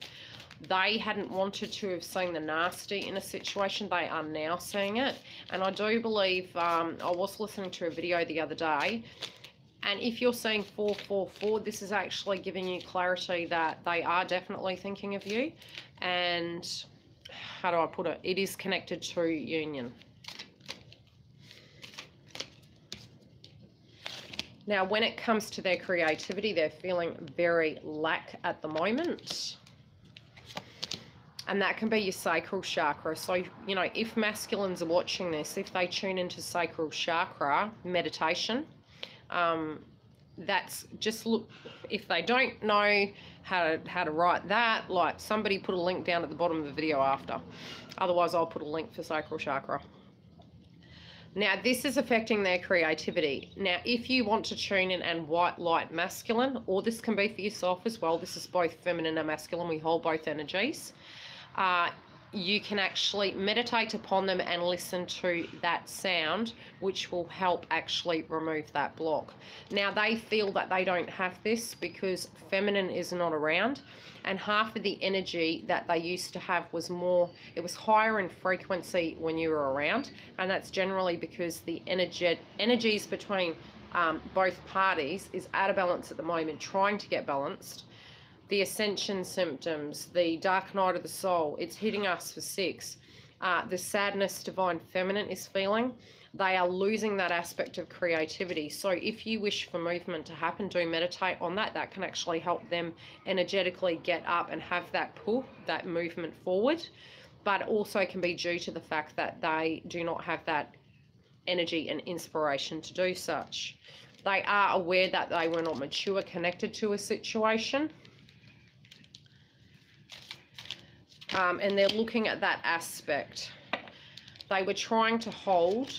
They hadn't wanted to have seen the nasty in a situation. They are now seeing it. And I do believe, I was listening to a video the other day, and if you're seeing 444, this is actually giving you clarity that they are definitely thinking of you. And how do I put it? It is connected to union. Now, when it comes to their creativity, they're feeling very lack at the moment. And that can be your sacral chakra. So, you know, if masculines are watching this, if they tune into sacral chakra meditation, that's just look, if they don't know how to write that, like somebody put a link down at the bottom of the video after. Otherwise, I'll put a link for sacral chakra. Now, this is affecting their creativity. Now, if you want to tune in and white light masculine, or this can be for yourself as well, this is both feminine and masculine, we hold both energies. You can actually meditate upon them and listen to that sound, which will help actually remove that block. Now, they feel that they don't have this because feminine is not around, and half of the energy that they used to have was more, it was higher in frequency when you were around, and that's generally because the energies between both parties is out of balance at the moment, trying to get balanced. The ascension symptoms, the dark night of the soul, it's hitting us for 6. The sadness Divine Feminine is feeling, they are losing that aspect of creativity. So if you wish for movement to happen, do meditate on that. That can actually help them energetically get up and have that pull, that movement forward. But also can be due to the fact that they do not have that energy and inspiration to do such. They are aware that they were not mature, connected to a situation. And they're looking at that aspect. They were trying to hold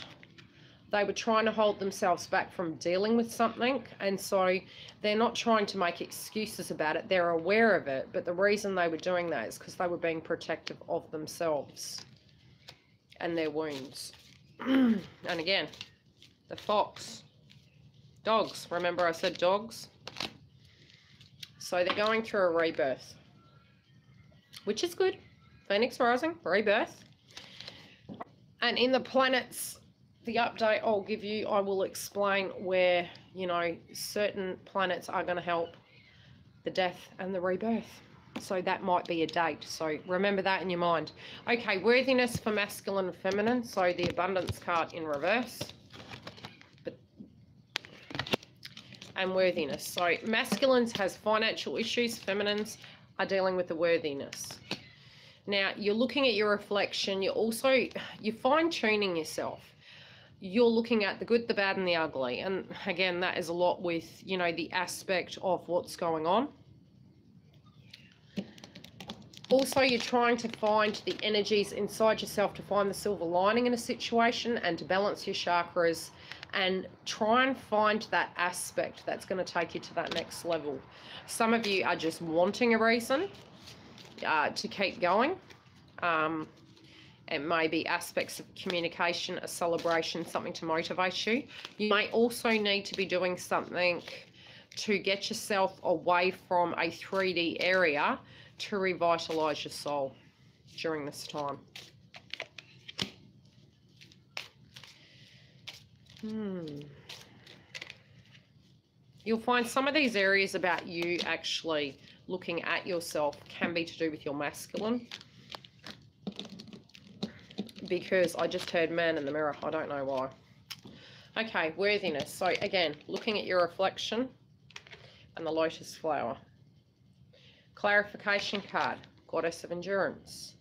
themselves back from dealing with something, and so they're not trying to make excuses about it. They're aware of it, but the reason they were doing that is because they were being protective of themselves and their wounds. And again, the fox, dogs. Remember I said dogs? So they're going through a rebirth, which is good. Phoenix rising, rebirth. And in the planets, the update I'll give you, I will explain where, you know, certain planets are going to help the death and the rebirth. So that might be a date. So remember that in your mind. Okay, worthiness for masculine and feminine. So the abundance card in reverse. And worthiness. So masculines has financial issues, feminines are dealing with the worthiness. Now, you're looking at your reflection, you're fine-tuning yourself. You're looking at the good, the bad, and the ugly. And again, that is a lot with, you know, the aspect of what's going on. Also, you're trying to find the energies inside yourself to find the silver lining in a situation and to balance your chakras and try and find that aspect that's going to take you to that next level. Some of you are just wanting a reason to keep going. It may be aspects of communication, a celebration, something to motivate you. You may also need to be doing something to get yourself away from a 3D area to revitalize your soul during this time. You'll find some of these areas about you actually looking at yourself can be to do with your masculine. Because I just heard man in the mirror. I don't know why. Okay, worthiness. So again, looking at your reflection and the lotus flower. Clarification card, goddess of endurance.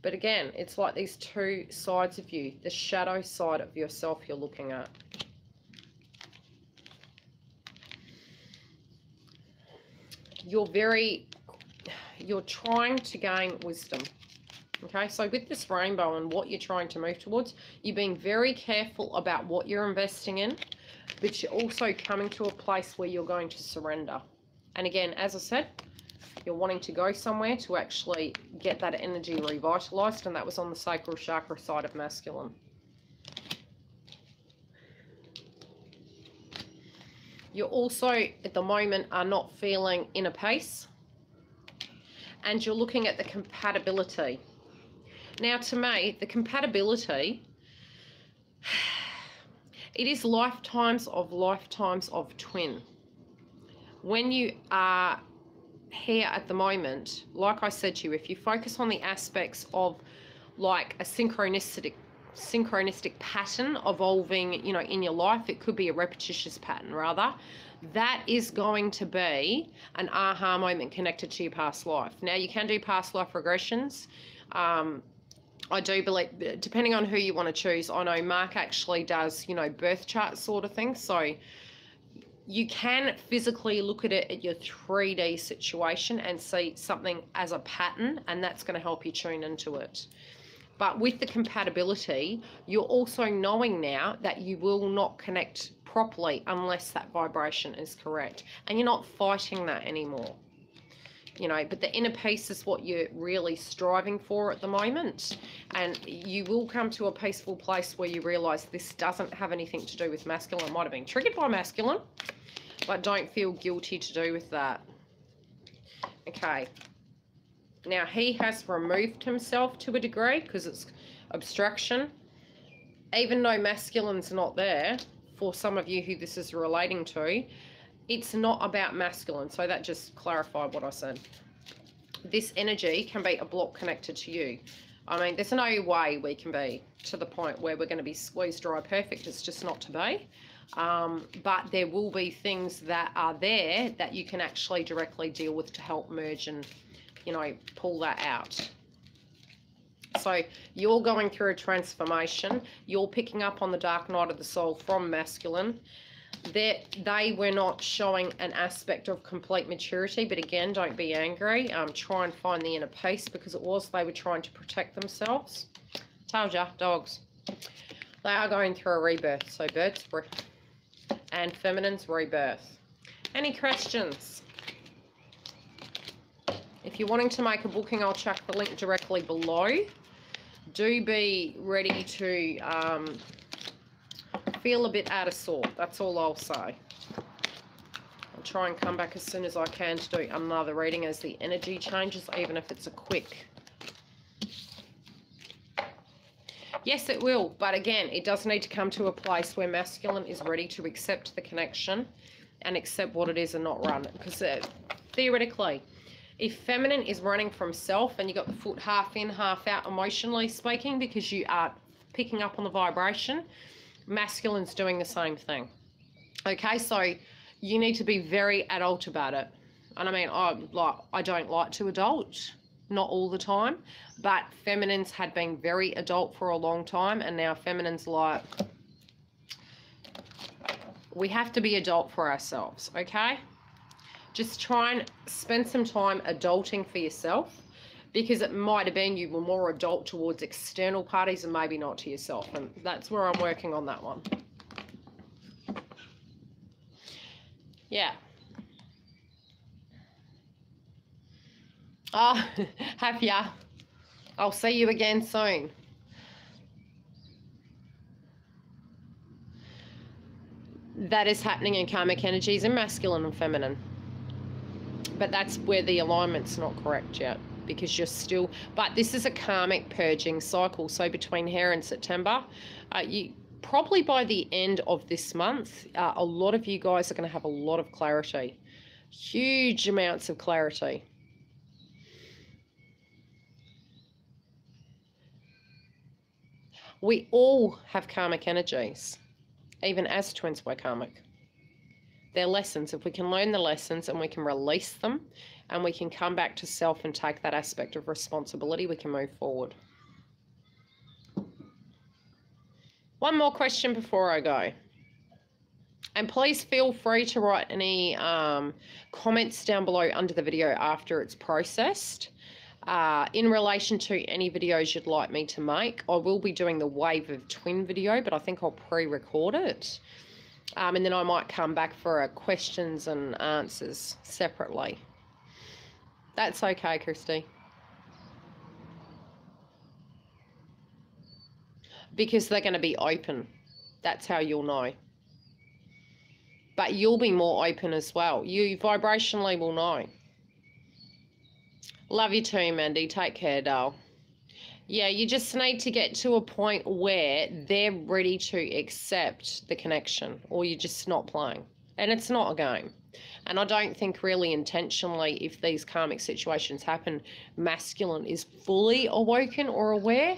But again, it's like these two sides of you. The shadow side of yourself you're looking at. You're trying to gain wisdom. Okay, so with this rainbow and what you're trying to move towards, you're being very careful about what you're investing in, but you're also coming to a place where you're going to surrender. And again, as I said, you're wanting to go somewhere to actually get that energy revitalized, and that was on the sacral chakra side of masculine. You also, at the moment, are not feeling inner peace, and you're looking at the compatibility. Now, to me, the compatibility, it is lifetimes of twin. When you are here at the moment, like I said to you, if you focus on the aspects of like a synchronistic pattern evolving, you know, in your life, it could be a repetitious pattern rather, that is going to be an aha moment connected to your past life. Now, you can do past life regressions. I do believe, depending on who you want to choose, I know Mark actually does, you know, birth chart sort of thing. So you can physically look at it at your 3D situation and see something as a pattern, and that's going to help you tune into it. But with the compatibility, you're also knowing now that you will not connect properly unless that vibration is correct. And you're not fighting that anymore. You know, but the inner peace is what you're really striving for at the moment. And you will come to a peaceful place where you realize this doesn't have anything to do with masculine. It might have been triggered by masculine, but don't feel guilty to do with that. Okay. Now, he has removed himself to a degree because it's obstruction. Even though masculine's not there, for some of you who this is relating to, it's not about masculine. So that just clarified what I said. This energy can be a block connected to you. I mean, there's no way we can be to the point where we're going to be squeezed dry perfect. It's just not to be. But there will be things that are there that you can actually directly deal with to help merge and, you know, pull that out. So you're going through a transformation. You're picking up on the dark night of the soul from masculine. They were not showing an aspect of complete maturity, but again, don't be angry. Try and find the inner peace, because they were trying to protect themselves. Told ya, dogs. They are going through a rebirth, so birds and feminine's rebirth. Any questions? If you're wanting to make a booking, I'll chuck the link directly below. Do be ready to feel a bit out of sort. That's all I'll say. I'll try and come back as soon as I can to do another reading as the energy changes, even if it's a quick. Yes, it will. But again, it does need to come to a place where masculine is ready to accept the connection and accept what it is and not run it. Because theoretically, if feminine is running from self and you got the foot half in, half out, emotionally speaking, because you are picking up on the vibration, masculine's doing the same thing. Okay, so you need to be very adult about it. And I mean, I don't like to adult, not all the time, but feminines had been very adult for a long time, and now feminine's like, we have to be adult for ourselves, okay? Just try and spend some time adulting for yourself, because it might have been you were more adult towards external parties and maybe not to yourself. And that's where I'm working on that one. Yeah. Oh, have ya? I'll see you again soon. That is happening in karmic energies in masculine and feminine. But that's where the alignment's not correct yet, because you're still, but this is a karmic purging cycle. So between here and September, you probably by the end of this month, a lot of you guys are going to have a lot of clarity, huge amounts of clarity. We all have karmic energies. Even as twins, we're karmic. They're lessons. If we can learn the lessons and we can release them and we can come back to self and take that aspect of responsibility, we can move forward. One more question before I go. And please feel free to write any comments down below under the video after it's processed. In relation to any videos you'd like me to make, I will be doing the Wave of Twin video, but I think I'll pre-record it. And then I might come back for questions and answers separately. That's okay, Christy. Because they're going to be open. That's how you'll know. But you'll be more open as well. You vibrationally will know. Love you too, Mandy. Take care, doll. Yeah, you just need to get to a point where they're ready to accept the connection, or you're just not playing. And it's not a game. And I don't think really intentionally, if these karmic situations happen, masculine is fully awoken or aware,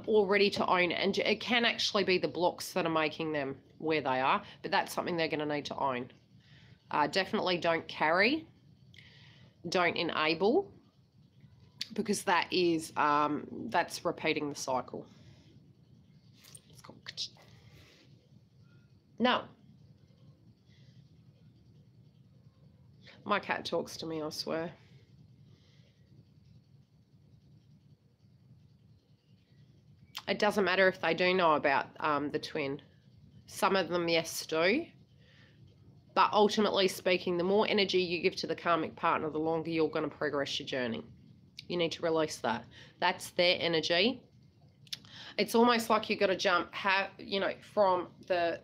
or ready to own it. And it can actually be the blocks that are making them where they are, but that's something they're going to need to own. Definitely don't carry, don't enable, because that is that's repeating the cycle. It's called... No. My cat talks to me, I swear. It doesn't matter if they do know about the twin. Some of them, yes, do. But ultimately speaking, the more energy you give to the karmic partner, the longer you're going to progress your journey. You need to release that. That's their energy. It's almost like you've got to jump, from the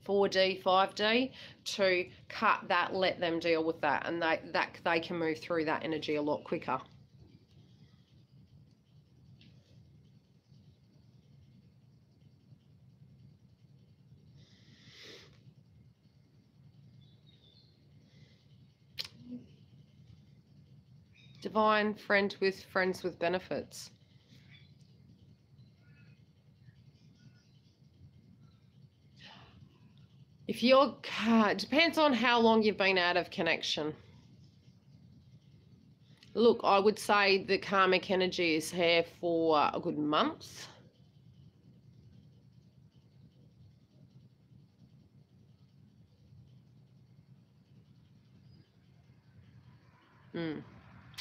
4D, 5D to cut that, let them deal with that. And they can move through that energy a lot quicker. Divine friends with benefits. If you're, it depends on how long you've been out of connection. Look, I would say the karmic energy is here for a good month.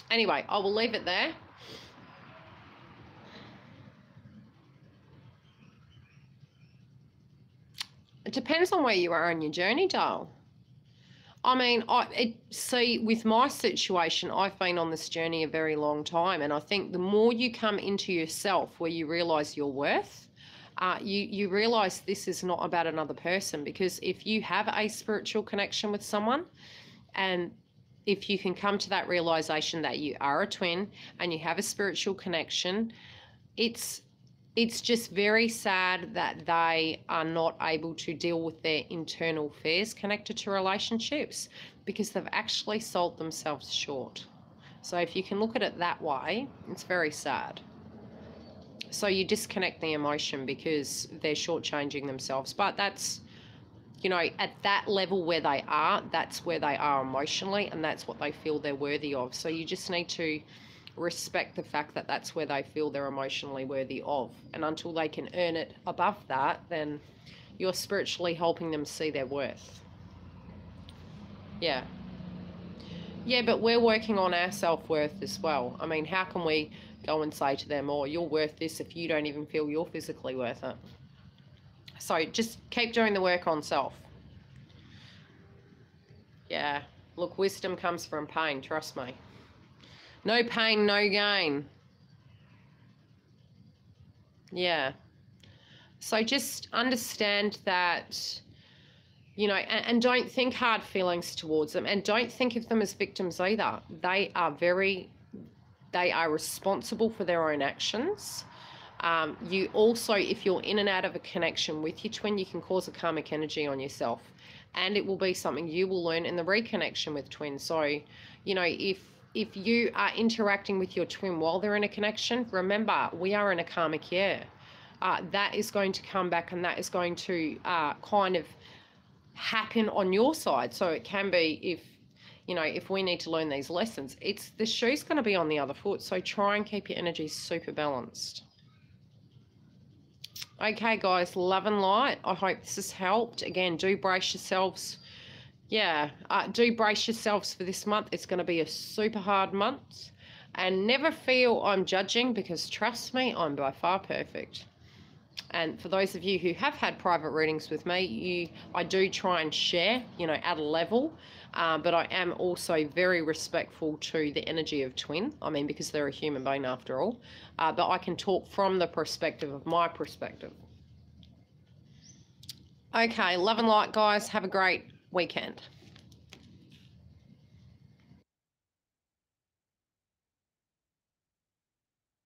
Anyway, I will leave it there. It depends on where you are in your journey, doll. I mean, see, with my situation, I've been on this journey a very long time, and I think the more you come into yourself where you realise your worth, you realise this is not about another person, because if you have a spiritual connection with someone, and if you can come to that realisation that you are a twin and you have a spiritual connection, it's just very sad that they are not able to deal with their internal fears connected to relationships, because they've actually sold themselves short. So if you can look at it that way, it's very sad. So you disconnect the emotion because they're shortchanging themselves. But that's, at that level where they are, that's where they are emotionally, and that's what they feel they're worthy of. So you just need to respect the fact that that's where they feel they're emotionally worthy of. And until they can earn it above that, then you're spiritually helping them see their worth. Yeah. Yeah, but we're working on our self-worth as well. I mean, how can we go and say to them, oh, you're worth this, if you don't even feel you're physically worth it? So just keep doing the work on self. Yeah. Look, wisdom comes from pain, trust me. No pain, no gain. Yeah. So just understand that, you know, and don't think hard feelings towards them, and don't think of them as victims either. They are responsible for their own actions. You also, if you're in and out of a connection with your twin, you can cause a karmic energy on yourself, and it will be something you will learn in the reconnection with twin. So, you know, if you are interacting with your twin while they're in a connection, remember, we are in a karmic year. That is going to come back, and that is going to kind of happen on your side. So it can be, if you know, if we need to learn these lessons, it's the shoe's going to be on the other foot. So try and keep your energy super balanced. Okay, guys, love and light. I hope this has helped. Again, do brace yourselves. Yeah, do brace yourselves for this month. It's going to be a super hard month. And never feel I'm judging, because trust me, I'm by far perfect. And for those of you who have had private readings with me, I do try and share, you know, at a level, but I am also very respectful to the energy of twin. I mean, because they're a human being after all. But I can talk from the perspective of my perspective. Okay, love and light, guys. Have a great weekend.